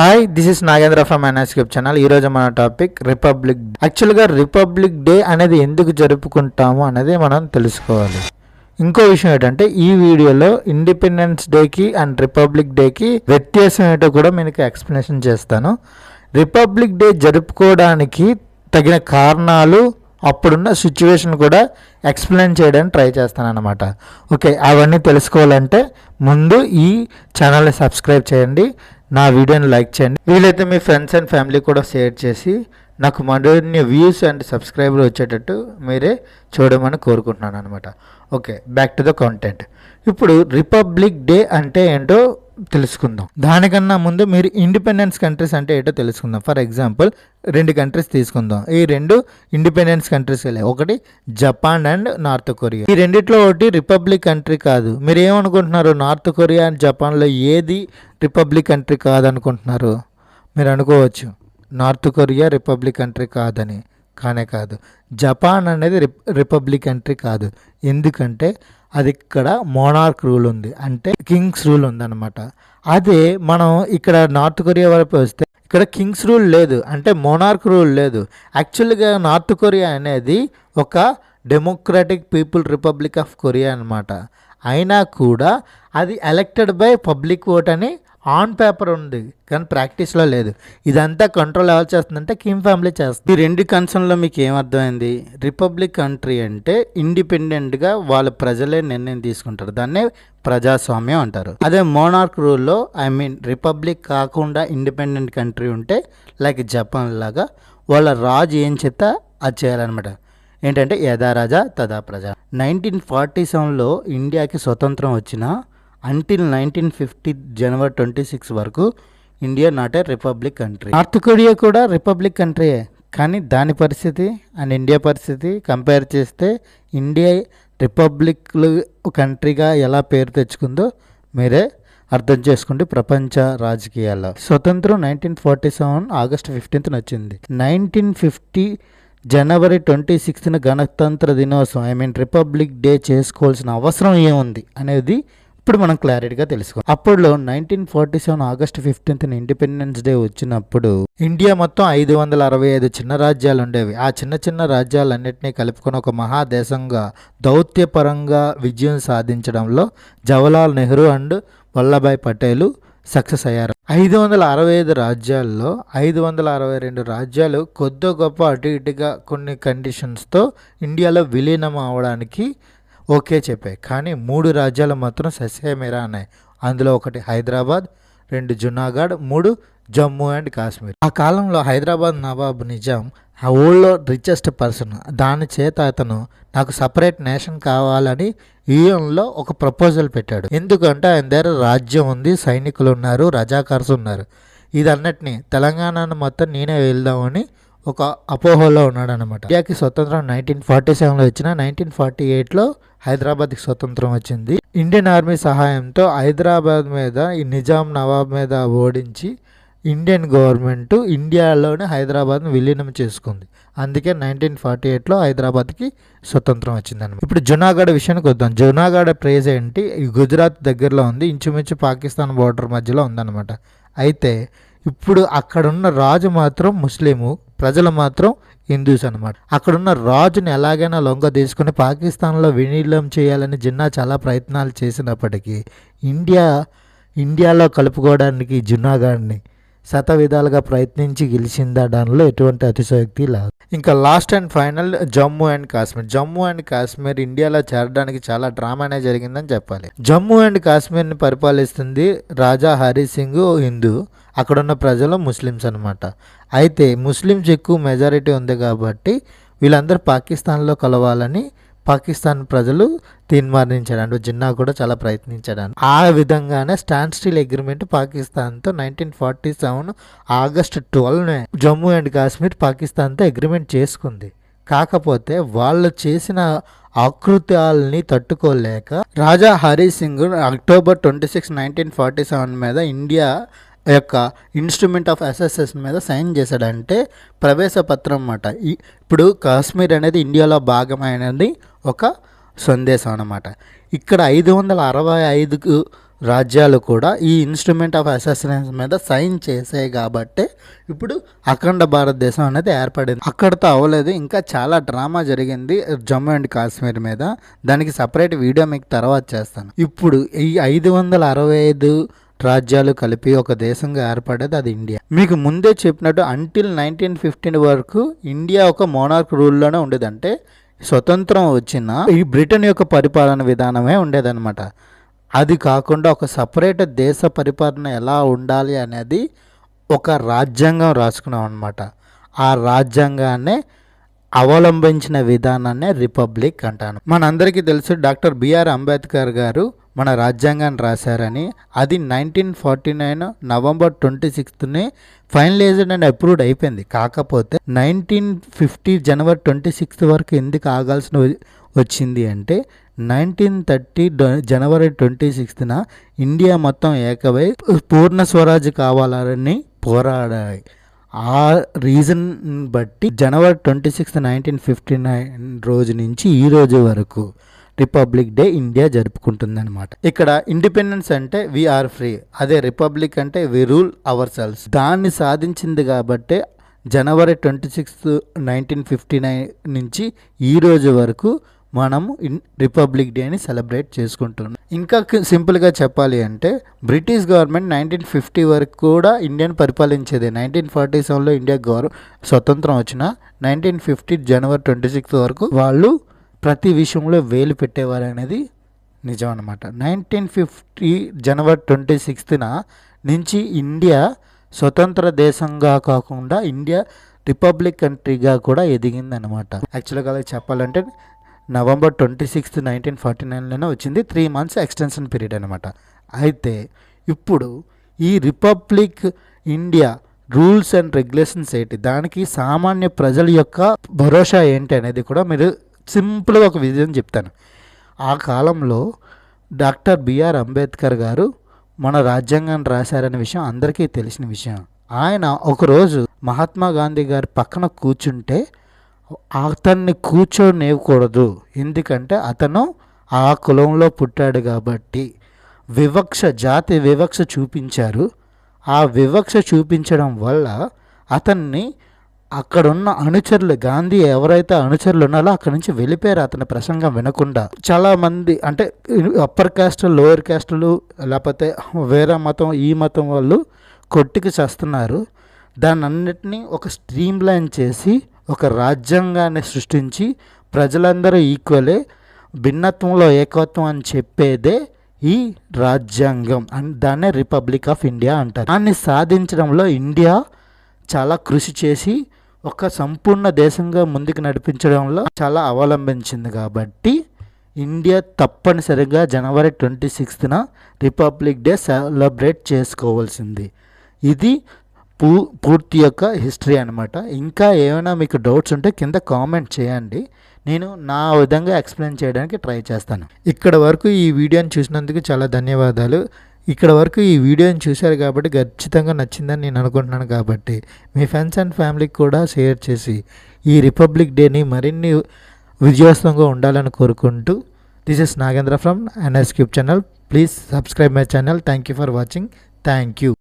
Hi, this is Nagendra from ఎన్ఎస్కేప్ channel. ఈరోజు మన టాపిక్ రిపబ్లిక్. యాక్చువల్గా రిపబ్లిక్ డే అనేది ఎందుకు జరుపుకుంటాము అనేది మనం తెలుసుకోవాలి. ఇంకో విషయం ఏంటంటే ఈ వీడియోలో ఇండిపెండెన్స్ డేకి అండ్ రిపబ్లిక్ డేకి వ్యత్యాసం ఏంటో కూడా మీకు ఎక్స్ప్లెనేషన్ చేస్తాను. రిపబ్లిక్ డే జరుపుకోవడానికి తగిన కారణాలు, అప్పుడున్న సిచ్యువేషన్ కూడా ఎక్స్ప్లెయిన్ చేయడానికి ట్రై చేస్తాను అన్నమాట. ఓకే, అవన్నీ తెలుసుకోవాలంటే ముందు ఈ ఛానల్ని సబ్స్క్రైబ్ చేయండి, నా వీడియోని లైక్ చేయండి, వీలైతే మీ ఫ్రెండ్స్ అండ్ ఫ్యామిలీ కూడా షేర్ చేసి నాకు మరిన్ని వ్యూస్ అండ్ సబ్స్క్రైబర్ వచ్చేటట్టు మీరే చూడమని కోరుకుంటున్నాను అనమాట. Okay, back to the content. ఇప్పుడు రిపబ్లిక్ డే అంటే ఏంటో తెలుసుకుందాం. దానికన్నా ముందు మీరు ఇండిపెండెన్స్ కంట్రీస్ అంటే ఏంటో తెలుసుకుందాం. ఫర్ ఎగ్జాంపుల్ 2 కంట్రీస్ తీసుకుందాం. ఈ 2 ఇండిపెండెన్స్ కంట్రీస్, ఒకటి జపాన్ అండ్ నార్త్ కొరియా. ఈ రెండిట్లో ఒకటి రిపబ్లిక్ కంట్రీ కాదు. మీరు ఏమనుకుంటున్నారు? నార్త్ కొరియా అండ్ జపాన్లో ఏది రిపబ్లిక్ కంట్రీ కాదనుకుంటున్నారు? మీరు అనుకోవచ్చు నార్త్ కొరియా రిపబ్లిక్ కంట్రీ కాదని. కానే కాదు. జపాన్ అనేది రిపబ్లిక్ కంట్రీ కాదు. ఎందుకంటే అది ఇక్కడ మోనార్క్ రూల్ ఉంది, అంటే కింగ్స్ రూల్ ఉందన్నమాట. అదే మనం ఇక్కడ నార్త్ కొరియా వైపు వస్తే ఇక్కడ కింగ్స్ రూల్ లేదు, అంటే మోనార్క్ రూల్ లేదు. యాక్చువల్గా నార్త్ కొరియా అనేది ఒక democratic people republic of Korea అనమాట. అయినా కూడా అది ఎలక్టెడ్ బై పబ్లిక్ ఓట్ అని ఆన్ పేపర్ ఉంది, కానీ ప్రాక్టీస్లో లేదు. ఇదంతా కంట్రోల్ ఎవరు చేస్తుందంటే కిమ్ ఫ్యామిలీ చేస్తుంది. ఈ 2 కన్సర్న్లో మీకు ఏమర్థమైంది? రిపబ్లిక్ కంట్రీ అంటే ఇండిపెండెంట్గా వాళ్ళ ప్రజలే నిర్ణయం తీసుకుంటారు, దాన్నే ప్రజాస్వామ్యం అంటారు. అదే మోనార్క్ రూల్లో రిపబ్లిక్ కాకుండా ఇండిపెండెంట్ కంట్రీ ఉంటే లైక్ జపాన్ లాగా వాళ్ళ రాజు ఏం చేత అది చేయాలన్నమాట. ఏంటంటే యథా రాజా తదా ప్రజ. 1947లో ఇండియాకి స్వతంత్రం వచ్చిన అంటిల్ 1950 జనవరి 26 వరకు India not a republic country. North Korea కూడా రిపబ్లిక్ కంట్రీయే, కానీ దాని పరిస్థితి అండ్ ఇండియా పరిస్థితి కంపేర్ చేస్తే ఇండియా రిపబ్లిక్ కంట్రీగా ఎలా పేరు తెచ్చుకుందో మీరే అర్థం చేసుకోండి. ప్రపంచ రాజకీయాల్లో స్వతంత్రం 1947 ఆగస్టు 15న వచ్చింది. 1950 జనవరి 26న గణతంత్ర దినోత్సవం రిపబ్లిక్ డే చేసుకోవాల్సిన అవసరం ఏముంది అనేది ఇప్పుడు మనం క్లారిటీగా తెలుసుకోవాలి. అప్పుడులో 1947 ఆగస్టు 15న ఇండిపెండెన్స్ డే వచ్చినప్పుడు ఇండియా మొత్తం 565 చిన్న రాజ్యాలు ఉండేవి. ఆ చిన్న చిన్న రాజ్యాలన్నింటినీ కలుపుకొని ఒక మహాదేశంగా దౌత్యపరంగా విజయం సాధించడంలో జవహర్లాల్ నెహ్రూ అండ్ వల్లభాయ్ పటేల్ సక్సెస్ అయ్యారు. 565 రాజ్యాల్లో 562 రాజ్యాలు కొద్ది గొప్ప అటు ఇటుగా కొన్ని కండిషన్స్తో ఇండియాలో విలీనం అవడానికి ఓకే చెప్పాయి. కానీ 3 రాజ్యాలు మాత్రం ససేమిరా అన్నాయి. అందులో ఒకటి హైదరాబాద్, 2 జునాగఢ్, 3 జమ్మూ అండ్ కాశ్మీర్. ఆ కాలంలో హైదరాబాద్ నవాబ్ నిజాం ఆ ఊళ్ళో రిచెస్ట్ పర్సన్. దాని చేత అతను నాకు సపరేట్ నేషన్ కావాలని యూఎన్లో ఒక ప్రపోజల్ పెట్టాడు. ఎందుకంటే ఆయన దగ్గర రాజ్యం ఉంది, సైనికులు ఉన్నారు, రజాకార్స్ ఉన్నారు. ఇదన్నిటినీ తెలంగాణను మొత్తం నేనే వెళ్దామని ఒక అపోహలో ఉన్నాడు అనమాట. ఇండియాకి స్వతంత్రం 1947లో వచ్చిన 1948లో హైదరాబాద్కి స్వతంత్రం వచ్చింది. ఇండియన్ ఆర్మీ సహాయంతో హైదరాబాద్ మీద ఈ నిజాం నవాబ్ మీద ఓడించి ఇండియన్ గవర్నమెంట్ ఇండియాలోనే హైదరాబాద్ని విలీనం చేసుకుంది. అందుకే 1948లో హైదరాబాద్కి స్వతంత్రం వచ్చిందన్నమాట. ఇప్పుడు జునాగఢ్ విషయానికి వద్దాం. జునాగఢ్ ప్లేస్ ఏంటి? గుజరాత్ దగ్గరలో ఉంది, ఇంచుమించు పాకిస్తాన్ బోర్డర్ మధ్యలో ఉందన్నమాట. అయితే ఇప్పుడు అక్కడున్న రాజు మాత్రం ముస్లిము, ప్రజలు మాత్రం హిందూస్ అనమాట. అక్కడున్న రాజుని ఎలాగైనా లొంగ తీసుకుని పాకిస్తాన్లో విలీనం చేయాలని జిన్నా చాలా ప్రయత్నాలు చేసినప్పటికీ ఇండియాలో కలుపుకోవడానికి జునాగఢ్ని శతవిధాలుగా ప్రయత్నించి గెలిచిందడంలో ఎటువంటి అతిశయోక్తి లేదు. ఇంకా last and final Jammu and Kashmir. Jammu and Kashmir ఇండియాలో చేరడానికి చాలా డ్రామానే జరిగిందని చెప్పాలి. జమ్మూ అండ్ కాశ్మీర్ని పరిపాలిస్తుంది రాజా హరి సింగ్, హిందూ. అక్కడున్న ప్రజలు ముస్లిమ్స్ అనమాట. అయితే ముస్లిమ్స్ ఎక్కువ మెజారిటీ ఉంది కాబట్టి వీళ్ళందరూ పాకిస్తాన్లో కలవాలని పాకిస్తాన్ ప్రజలు తీర్మానించాడు. అంటే జిన్నా కూడా చాలా ప్రయత్నించాడు. ఆ విధంగానే స్టాండ్ స్టిల్ అగ్రిమెంట్ పాకిస్తాన్తో 1947 ఆగస్టు 12నే జమ్మూ అండ్ కాశ్మీర్ పాకిస్తాన్తో అగ్రిమెంట్ చేసుకుంది. కాకపోతే వాళ్ళు చేసిన ఆకృత్యాలని తట్టుకోలేక రాజా హరి సింగ్ అక్టోబర్ 26, 1947 మీద ఇండియా యొక్క ఇన్స్ట్రుమెంట్ ఆఫ్ ఎస్ఎస్ఎస్ మీద సైన్ చేశాడంటే ప్రవేశపత్రం అన్నమాట. ఇప్పుడు కాశ్మీర్ అనేది ఇండియాలో భాగమైనది ఒక సందేశం అన్నమాట. ఇక్కడ 565 రాజ్యాలు కూడా ఈ ఇన్స్ట్రుమెంట్ ఆఫ్ అసెసినేషన్ మీద సైన్ చేసాయి కాబట్టి ఇప్పుడు అఖండ భారతదేశం అనేది ఏర్పడింది. అక్కడితో అవ్వలేదు, ఇంకా చాలా డ్రామా జరిగింది జమ్మూ అండ్ కాశ్మీర్ మీద. దానికి సపరేట్ వీడియో మీకు తర్వాత చేస్తాను. ఇప్పుడు ఈ 565 రాజ్యాలు కలిపి ఒక దేశంగా ఏర్పడేది అది ఇండియా. మీకు ముందే చెప్పినట్టు అంటిల్ 1915 వరకు ఇండియా ఒక మోనార్క్ రూల్లోనే ఉండేది. అంటే స్వతంత్రం వచ్చిన ఈ బ్రిటన్ యొక్క పరిపాలన విధానమే ఉండేదన్నమాట. అది కాకుండా ఒక సపరేట్ దేశ పరిపాలన ఎలా ఉండాలి అనేది ఒక రాజ్యాంగం రాసుకున్నాం అనమాట. ఆ రాజ్యాంగాన్నే అవలంబించిన విధానాన్నే రిపబ్లిక్ అంటాను. మనందరికీ తెలుసు డాక్టర్ బిఆర్ అంబేద్కర్ గారు మన రాజ్యాంగాన్ని రాశారని. అది 1949 నవంబర్ 26నే ఫైనలైజ్డ్ అండ్ అప్రూవ్డ్ అయిపోయింది. కాకపోతే 1950 జనవరి 26 వరకు ఎందుకు ఆగాల్సిన వచ్చింది అంటే 1930 జనవరి 26న ఇండియా మొత్తం ఏకమై పూర్ణ స్వరాజ్ కావాలని పోరాడాయి. ఆ రీజన్ బట్టి జనవరి 26, 1959 రోజు నుంచి ఈ రోజు వరకు రిపబ్లిక్ డే ఇండియా జరుపుకుంటుంది అనమాట. ఇక్కడ ఇండిపెండెన్స్ అంటే వీఆర్ ఫ్రీ, అదే రిపబ్లిక్ అంటే వి రూల్ అవర్ సెల్స్. దాన్ని సాధించింది కాబట్టి జనవరి 26, 1959 నుంచి ఈ రోజు వరకు మనము రిపబ్లిక్ డేని సెలబ్రేట్ చేసుకుంటున్నాం. ఇంకా సింపుల్గా చెప్పాలి అంటే బ్రిటిష్ గవర్నమెంట్ 1950 వరకు కూడా ఇండియాని పరిపాలించేది. 1947లో ఇండియా స్వతంత్రం వచ్చిన 1950 జనవరి 26 వరకు వాళ్ళు ప్రతి విషయంలో వేలు పెట్టేవారు అనేది నిజం అనమాట. 1950 జనవరి 26న నుంచి ఇండియా స్వతంత్ర దేశంగా కాకుండా ఇండియా రిపబ్లిక్ కంట్రీగా కూడా ఎదిగిందనమాట. యాక్చువల్గా చెప్పాలంటే నవంబర్ 26, 1949లోనే వచ్చింది. 3 months ఎక్స్టెన్షన్ పీరియడ్ అనమాట. అయితే ఇప్పుడు ఈ republic India rules and regulations ఏంటి, దానికి సామాన్య ప్రజల యొక్క భరోసా ఏంటి అనేది కూడా మీరు సింపుల్గా ఒక విజయం చెప్తాను. ఆ కాలంలో డాక్టర్ బిఆర్ అంబేద్కర్ గారు మన రాజ్యాంగాన్ని రాశారనే విషయం అందరికీ తెలిసిన విషయం. ఆయన ఒకరోజు మహాత్మా గాంధీ గారి పక్కన కూర్చుంటే అతన్ని కూర్చోనివ్వకూడదు, ఎందుకంటే అతను ఆ కులంలో పుట్టాడు కాబట్టి జాతి వివక్ష చూపించారు. ఆ వివక్ష చూపించడం వల్ల అతన్ని అక్కడున్న అనుచరులు, గాంధీ ఎవరైతే అనుచరులు ఉన్నారో అక్కడి నుంచి వెళ్ళిపోయారు అతని ప్రసంగం వినకుండా. చాలామంది అంటే అప్పర్ క్యాస్ట్, లోయర్ క్యాస్టులు, లేకపోతే వేరే మతం ఈ మతం వాళ్ళు కొట్టుకు చేస్తున్నారు. దాన్ని అన్నిటినీ ఒక స్ట్రీమ్ లైన్ చేసి ఒక రాజ్యాంగాన్ని సృష్టించి ప్రజలందరూ ఈక్వలే, భిన్నత్వంలో ఏకత్వం అని చెప్పేదే ఈ రాజ్యాంగం. దాన్నే రిపబ్లిక్ ఆఫ్ ఇండియా అంటారు. దాన్ని సాధించడంలో ఇండియా చాలా కృషి చేసి ఒక సంపూర్ణ దేశంగా ముందుకు నడిపించడంలో చాలా అవలంబించింది. కాబట్టి ఇండియా తప్పనిసరిగా జనవరి 26న రిపబ్లిక్ డే సెలబ్రేట్ చేసుకోవాల్సింది. ఇది పూర్తి యొక్క హిస్టరీ అనమాట. ఇంకా ఏమైనా మీకు డౌట్స్ ఉంటే కింద కామెంట్ చేయండి, నేను నా విధంగా ఎక్స్ప్లెయిన్ చేయడానికి ట్రై చేస్తాను. ఇక్కడ వరకు ఈ వీడియోని చూసినందుకు చాలా ధన్యవాదాలు. ఇక్కడ వరకు ఈ వీడియోని చూశారు కాబట్టి ఖచ్చితంగా నచ్చిందని నేను అనుకుంటున్నాను. కాబట్టి మీ ఫ్రెండ్స్ అండ్ ఫ్యామిలీకి కూడా షేర్ చేసి ఈ రిపబ్లిక్ డేని మరిన్ని విజయోత్సవంగా ఉండాలని కోరుకుంటూ, this is Nagendra from NS Cube channel. Please subscribe my channel. Thank you for watching. Thank you.